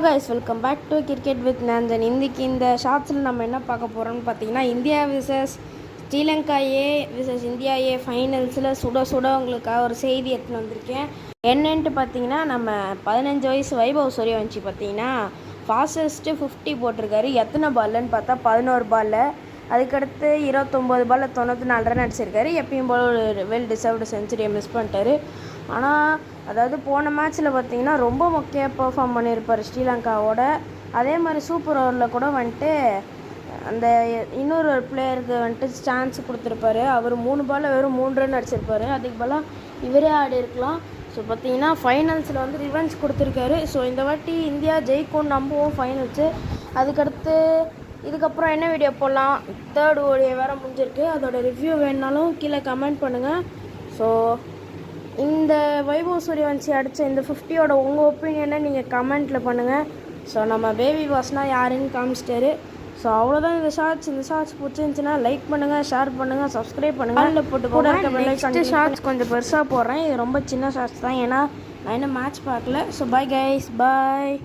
Guys, welcome back to cricket with Nandan. இன்றைக்கி இந்த ஷார்ட்ஸில் நம்ம என்ன பார்க்க போகிறோம்னு பார்த்தீங்கன்னா, India versus Sri Lanka A versus India A ஃபைனல்ஸில் சுட சுட உங்களுக்காக ஒரு செய்தி எடுத்துன்னு வந்திருக்கேன். என்னன்ட்டு பார்த்தீங்கன்னா, நம்ம 15 வயசு வைபவ் சூரியவன்ஷி பார்த்தீங்கன்னா ஃபாஸ்டஸ்ட்டு 50 போட்டிருக்காரு. எத்தனை பால்லுன்னு பார்த்தா 11 பாலில். அதுக்கடுத்து 29 பாலில் 94 ரன் அடிச்சிருக்காரு. எப்பயும் போல் ஒரு வெல் டிசர்வ்டு செஞ்சுரியை மிஸ் பண்ணிட்டாரு. ஆனால் அதாவது போன மேட்ச்சில் பார்த்தீங்கன்னா ரொம்ப முக்கிய பெர்ஃபார்ம் பண்ணியிருப்பார் ஸ்ரீலங்காவோட. அதே மாதிரி சூப்பர் ஓவரில் கூட வந்துட்டு அந்த இன்னொரு பிளேயருக்கு வந்துட்டு சான்ஸ் கொடுத்துருப்பாரு. அவர் 3 பாலில் வெறும் 3 ரன் அடிச்சிருப்பார். அதுக்கு பதிலாக இவரே ஆடி இருக்கலாம். ஸோ பார்த்தீங்கன்னா ஃபைனல்ஸில் வந்து ரிவெஞ்ச் கொடுத்துருக்காரு. ஸோ இந்த வாட்டி இந்தியா ஜெயிக்கும்னு நம்புவோம் ஃபைனல்ஸு. அதுக்கடுத்து இதுக்கப்புறம் என்ன வீடியோ போடலாம், 3rd ஓடியை வேறு முடிஞ்சிருக்கு. அதோட ரிவ்யூ வேணுனாலும் கீழே கமெண்ட் பண்ணுங்கள். ஸோ இந்த வைபவ் சூரியவன்ஷி அடித்த இந்த 50யோட உங்கள் ஒப்பீனியனை நீங்கள் கமெண்ட்டில் பண்ணுங்கள். ஸோ நம்ம பேபி பாஸ்னால் யாருன்னு காமிச்சிட்டாரு. ஸோ அவ்வளோதான் இந்த ஷார்ட்ஸ் பிடிச்சிருந்துச்சின்னா லைக் பண்ணுங்கள், ஷேர் பண்ணுங்கள், சப்ஸ்கிரைப் பண்ணுங்கள். அதில் போட்டு கூட நெக்ஸ்ட் ஷார்ட்ஸ் கொஞ்சம் பெருசாக போடுறேன். இது ரொம்ப சின்ன ஷார்ட்ஸ் தான், ஏன்னா நான் இன்னும் மேட்ச் பார்க்கல. ஸோ பை கைஸ், பாய்.